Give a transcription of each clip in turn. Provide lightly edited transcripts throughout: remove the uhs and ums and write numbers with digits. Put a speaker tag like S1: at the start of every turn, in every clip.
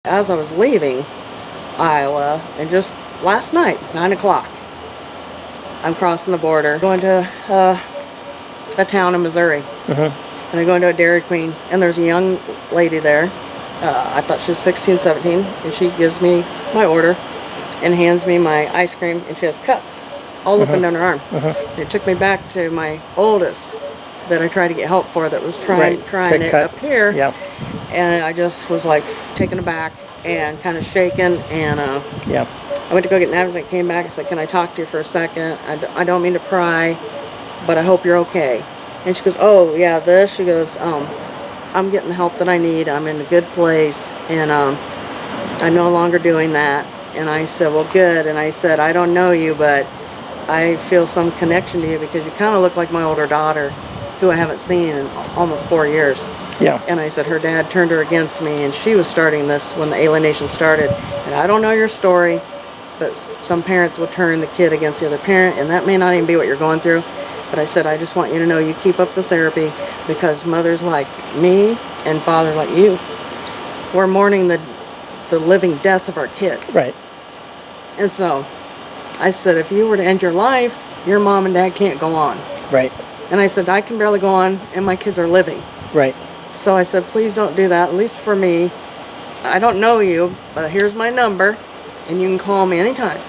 S1: As I was leaving Iowa, and just last night, 9 o'clock, I'm crossing the border, going to a town in Missouri. And I go into a Dairy Queen, and there's a young lady there. I thought she was 16, 17, and she gives me my order and hands me my ice cream, and she has cuts all up and down her arm. And it took me back to my oldest that I tried to get help for, that was trying it up here. And I just was like taken aback and kind of shaken, and I went to go get napkins. I came back and said, "Can I talk to you for a second? I don't mean to pry, but I hope you're okay." And she goes, "Oh yeah, this." She goes, "I'm getting the help that I need. I'm in a good place, and I'm no longer doing that." And I said, "Well, good." And I said, "I don't know you, but I feel some connection to you because you kind of look like my older daughter, who I haven't seen in almost 4 years." And I said, her dad turned her against me, and she was starting this when the alienation started. And I don't know your story, but some parents will turn the kid against the other parent, and that may not even be what you're going through. But I said, I just want you to know you keep up the therapy, because mothers like me and fathers like you, we're mourning the living death of our kids. And so I said, if you were to end your life, your mom and dad can't go on. And I said, I can barely go on, and my kids are living. So I said, please don't do that, at least for me. I don't know you, but here's my number, and you can call me anytime.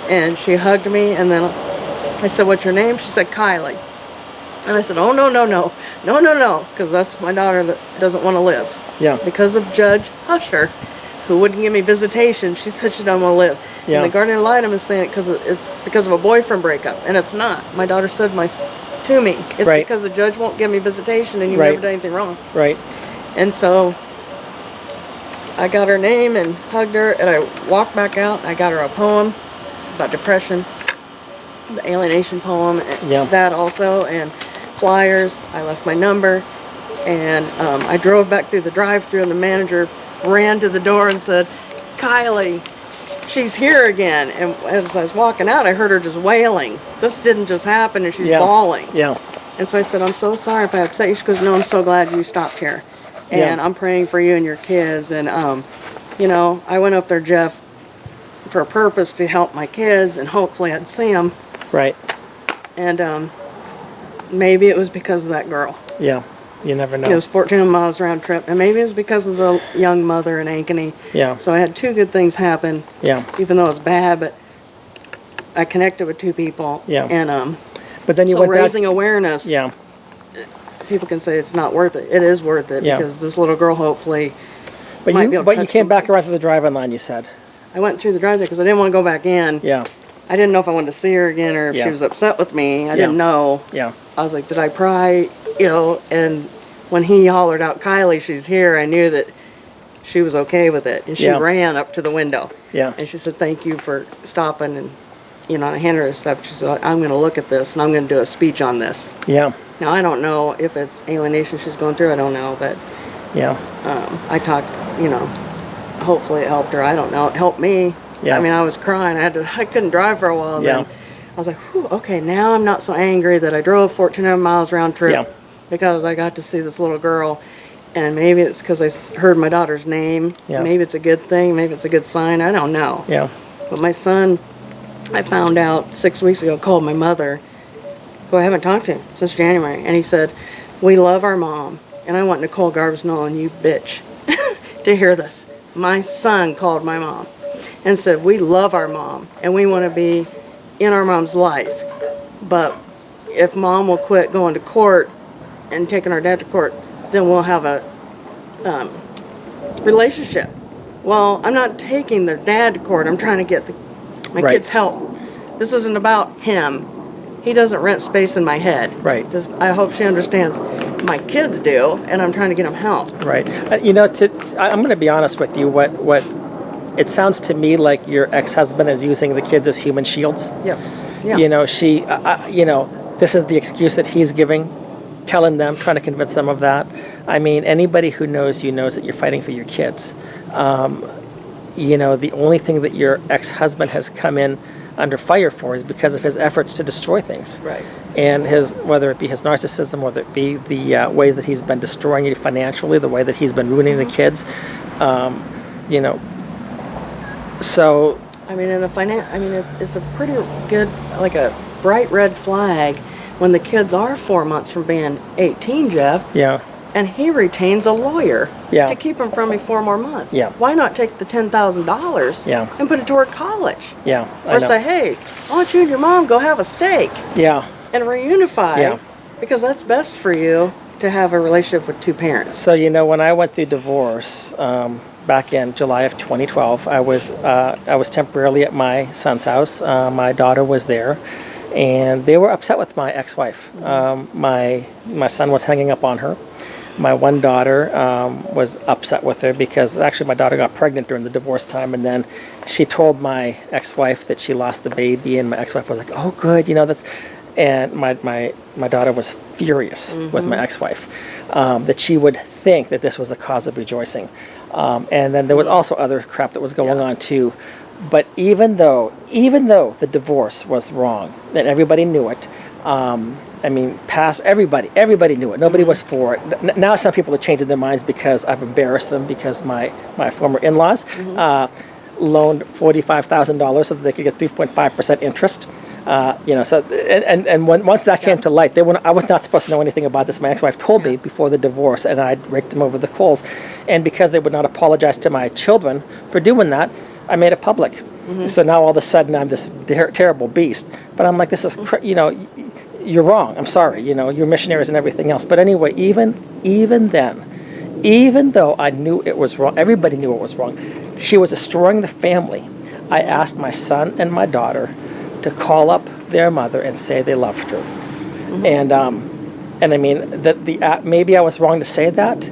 S1: And she hugged me, and then I said, what's your name? She said, Kylie. And I said, oh, no, because that's my daughter that doesn't want to live. Because of Judge Husher, who wouldn't give me visitation, she said she doesn't want to live. And the guardian ad litem is saying it's because of a boyfriend breakup, and it's not. My daughter said to me, it's because the judge won't give me visitation, and you never did anything wrong. And so I got her name and hugged her, and I walked back out. I got her a poem about depression, the alienation poem, that also, and flyers. I left my number, and I drove back through the drive-thru, and the manager ran to the door and said, Kylie, she's here again. And as I was walking out, I heard her just wailing. This didn't just happen, and she's bawling. And so I said, I'm so sorry if I upset you. She goes, no, I'm so glad you stopped here. And I'm praying for you and your kids. And, you know, I went up there, Jeff, for a purpose to help my kids, and hopefully I'd see them. And maybe it was because of that girl.
S2: You never know.
S1: It was 14 miles round trip, and maybe it was because of the young mother in Ankeny. So I had two good things happen. Even though it was bad, but I connected with two people. And
S2: but then you
S1: so
S2: went
S1: raising
S2: back,
S1: awareness. People can say it's not worth it. It is worth it, because this little girl hopefully might be able to
S2: But you
S1: touch
S2: came back
S1: somebody.
S2: around to the drive-in line, you said.
S1: I went through the drive-thru because I didn't want to go back in. I didn't know if I wanted to see her again, or if she was upset with me. I didn't know. I was like, did I pry? You know, and when he hollered out, Kylie, she's here, I knew that she was okay with it. And she ran up to the window. And she said, thank you for stopping. And, you know, I handed her stuff. She said, I'm going to look at this, and I'm going to do a speech on this. Now, I don't know if it's alienation she's going through. I don't know. But I talked, you know, hopefully it helped her. I don't know. It helped me. I mean, I was crying. I couldn't drive for a while. And then I was like, whew, okay, now I'm not so angry that I drove 1,400 miles round trip because I got to see this little girl. And maybe it's because I heard my daughter's name. Maybe it's a good thing. Maybe it's a good sign. I don't know. But my son, I found out 6 weeks ago, called my mother, who I haven't talked to since January. And he said, we love our mom. And I want Nicole Garbus-Nolan, you bitch, to hear this. My son called my mom and said, we love our mom, and we want to be in our mom's life. But if mom will quit going to court and taking our dad to court, then we'll have a relationship. Well, I'm not taking their dad to court. I'm trying to get my kids help. This isn't about him. He doesn't rent space in my head. I hope she understands my kids do, and I'm trying to get them help.
S2: You know, I'm going to be honest with you. What it sounds to me like your ex-husband is using the kids as human shields. You know, you know, this is the excuse that he's giving, telling them, trying to convince them of that. I mean, anybody who knows you knows that you're fighting for your kids. You know, the only thing that your ex-husband has come in under fire for is because of his efforts to destroy things. And whether it be his narcissism, whether it be the way that he's been destroying you financially, the way that he's been ruining the kids. So
S1: I mean, in the it's a pretty good, like a bright red flag when the kids are 4 months from being 18, Jeff.
S2: yeah,
S1: And he retains a lawyer
S2: Yeah.
S1: to keep him from me 4 more months.
S2: Yeah.
S1: Why not take the $10,000
S2: Yeah.
S1: and put it toward college?
S2: yeah, I
S1: Or
S2: know.
S1: say, hey, why don't you and your mom go have a steak
S2: Yeah.
S1: and reunify?
S2: Yeah.
S1: Because that's best for you to have a relationship with two parents.
S2: So when I went through divorce back in July of 2012, I was temporarily at my son's house. My daughter was there, and they were upset with my ex-wife. My son was hanging up on her. My one daughter was upset with her because actually my daughter got pregnant during the divorce time, and then she told my ex-wife that she lost the baby, and my ex-wife was like, "Oh, good, that's." And my daughter was furious with my ex-wife that she would think that this was a cause of rejoicing, and then there was also other crap that was going on too. But even though the divorce was wrong and everybody knew it. Past everybody knew it. Nobody was for it. Now some people are changing their minds because I've embarrassed them because my former in-laws loaned $45,000 so that they could get 3.5% interest. Once that came to light, I was not supposed to know anything about this. My ex-wife told me before the divorce, and I raked them over the coals. And because they would not apologize to my children for doing that, I made it public. So now all of a sudden I'm this terrible beast. But I'm like, this is you're wrong. I'm sorry. You're missionaries and everything else. But anyway, even then, even though I knew it was wrong, everybody knew it was wrong. She was destroying the family. I asked my son and my daughter to call up their mother and say they loved her. And I mean that maybe I was wrong to say that.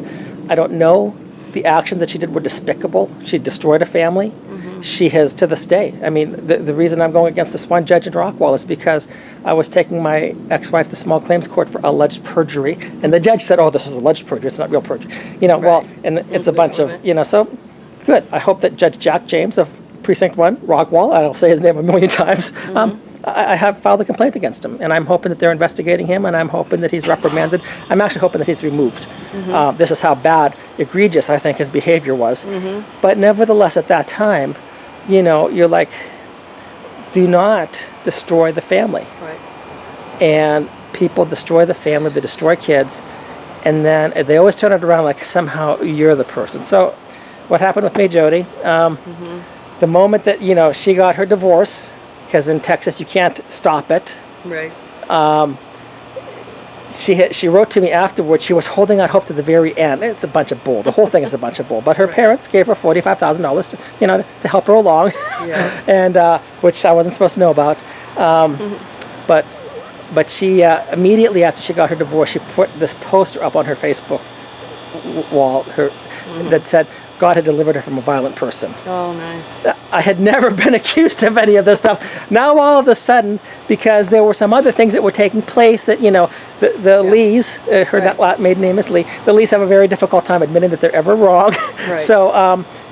S2: I don't know. The actions that she did were despicable. She destroyed a family. She has to this day. I mean, the reason I'm going against this one judge in Rockwall is because I was taking my ex-wife to small claims court for alleged perjury, and the judge said, "Oh, this is alleged perjury. It's not real perjury." Right. Well, and it's a bunch of So, good. I hope that Judge Jack James of Precinct 1, Rockwall, I don't say his name a million times. I have filed a complaint against him, and I'm hoping that they're investigating him, and I'm hoping that he's reprimanded. I'm actually hoping that he's removed. This is how bad, egregious I think his behavior was. But nevertheless, at that time, you're like, do not destroy the family.
S1: Right.
S2: And people destroy the family, they destroy kids, and then they always turn it around like somehow you're the person. So what happened with me, Jodi, the moment that, she got her divorce, because in Texas you can't stop it.
S1: Right.
S2: She wrote to me afterwards. She was holding out hope to the very end. It's a bunch of bull. The whole thing is a bunch of bull. But her parents gave her $45,000 to help her along, and which I wasn't supposed to know about. But she immediately after she got her divorce, she put this poster up on her Facebook wall that said, God had delivered her from a violent person.
S1: Oh, nice.
S2: I had never been accused of any of this stuff. Now all of a sudden, because there were some other things that were taking place that, the Lees, her maiden name is Lee, the Lees have a very difficult time admitting that they're ever wrong.
S1: Right.
S2: So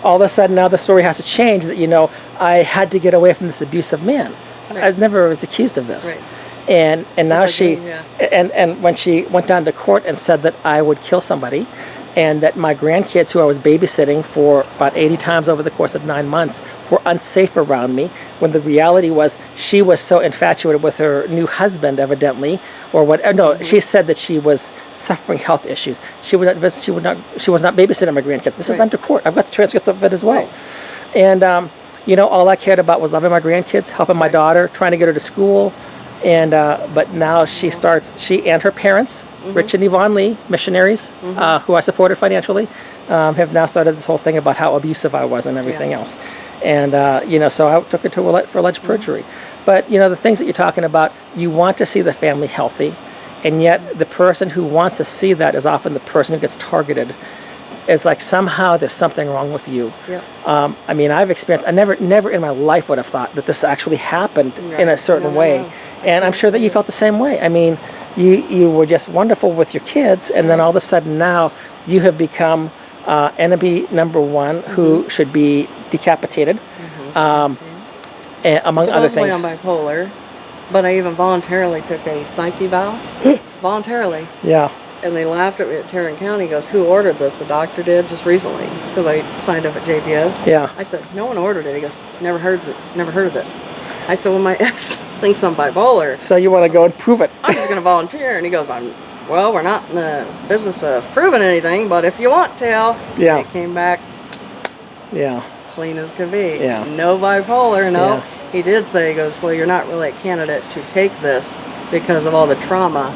S2: all of a sudden now the story has to change that, I had to get away from this abusive man.
S1: Right.
S2: I never was accused of this.
S1: Right.
S2: And now
S1: like
S2: she,
S1: me,
S2: and when she went down to court and said that I would kill somebody, and that my grandkids, who I was babysitting for about 80 times over the course of 9 months, were unsafe around me, when the reality was she was so infatuated with her new husband, evidently, or what? No, she said that she was suffering health issues. She would not visit. She was not babysitting my grandkids. This is under court. I've got the transcripts of it as well. Right. And all I cared about was loving my grandkids, helping my daughter, trying to get her to school. And but now she and her parents, Rich and Yvonne Lee, missionaries, who I supported financially, have now started this whole thing about how abusive I was and everything else. And so I took her for alleged perjury. But the things that you're talking about, you want to see the family healthy, and yet the person who wants to see that is often the person who gets targeted. It's like somehow there's something wrong with you. Yeah. I've experienced. I never in my life would have thought that this actually happened in a certain way. And I'm sure that you felt the same way. I mean, you were just wonderful with your kids, and then all of a sudden now you have become enemy number one, who should be decapitated, among other things.
S1: I'm bipolar, but I even voluntarily took a psyche vow. Voluntarily.
S2: Yeah.
S1: And they laughed at me at Tarrant County. He goes, who ordered this? The doctor did just recently because I signed up at JPO.
S2: Yeah.
S1: I said, no one ordered it. He goes, never heard of this. I said, well, my ex thinks I'm bipolar.
S2: So you want to go and prove it?
S1: I'm just going to volunteer. And he goes, well, we're not in the business of proving anything, but if you want to.
S2: Yeah.
S1: And it came back
S2: Yeah.
S1: clean as could be.
S2: Yeah.
S1: No bipolar, no.
S2: Yeah.
S1: He did say, he goes, well, you're not really a candidate to take this because of all the trauma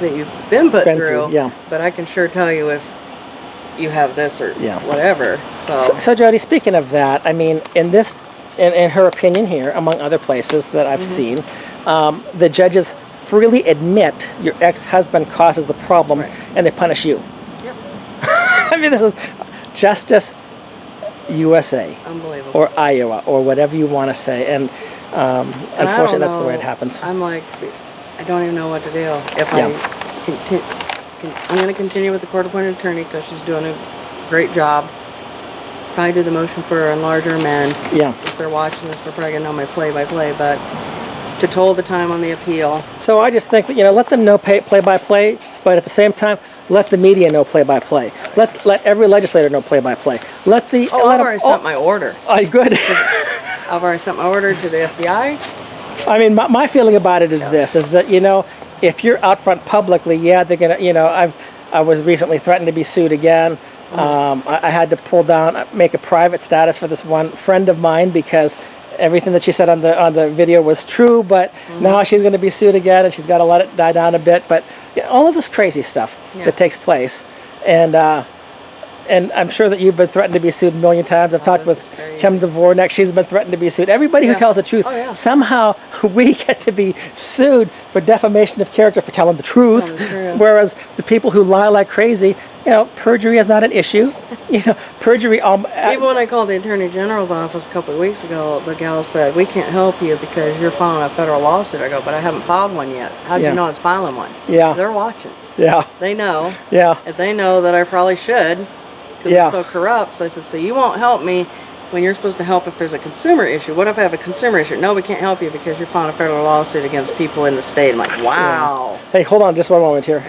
S1: that you've been put through.
S2: Yeah.
S1: But I can sure tell you if you have this or whatever.
S2: So Jodi, speaking of that, I mean, in her opinion here, among other places that I've seen, the judges freely admit your ex-husband causes the problem, and they punish you.
S1: Yep.
S2: I mean, this is Justice USA.
S1: Unbelievable.
S2: Or Iowa, or whatever you want to say. And unfortunately, that's the way it happens.
S1: I'm like, I don't even know what to do. If I'm going to continue with the court-appointed attorney because she's doing a great job. Probably do the motion for enlarger amend.
S2: Yeah.
S1: If they're watching this, they're probably going to know my play-by-play, but to toll the time on the appeal.
S2: So I just think that, let them know play-by-play, but at the same time, let the media know play-by-play. Let every legislator know play-by-play. I've
S1: already sent my order.
S2: Oh, good.
S1: I've already sent my order to the FBI.
S2: I mean, my feeling about it is this, is that, if you're out front publicly, they're going to, I was recently threatened to be sued again. I had to pull down, make a private status for this one friend of mine because everything that she said on the video was true, but now she's going to be sued again and she's got to let it die down a bit. But all of this crazy stuff that takes place. And I'm sure that you've been threatened to be sued a million times. I've talked with Kim Dvorak. She's been threatened to be sued. Everybody who tells the truth, somehow we get to be sued for defamation of character for telling the truth. Whereas the people who lie like crazy, perjury is not an issue. Perjury.
S1: Even when I called the Attorney General's office a couple of weeks ago, the gal said, we can't help you because you're filing a federal lawsuit. I go, but I haven't filed one yet. How do you know I was filing one?
S2: Yeah.
S1: They're watching.
S2: Yeah.
S1: They know.
S2: Yeah.
S1: And they know that I probably should. Because it's so corrupt. So I said, so you won't help me when you're supposed to help if there's a consumer issue. What if I have a consumer issue? No, we can't help you because you're filing a federal lawsuit against people in the state. I'm like, wow.
S2: Yeah. Hey, hold on just one moment here.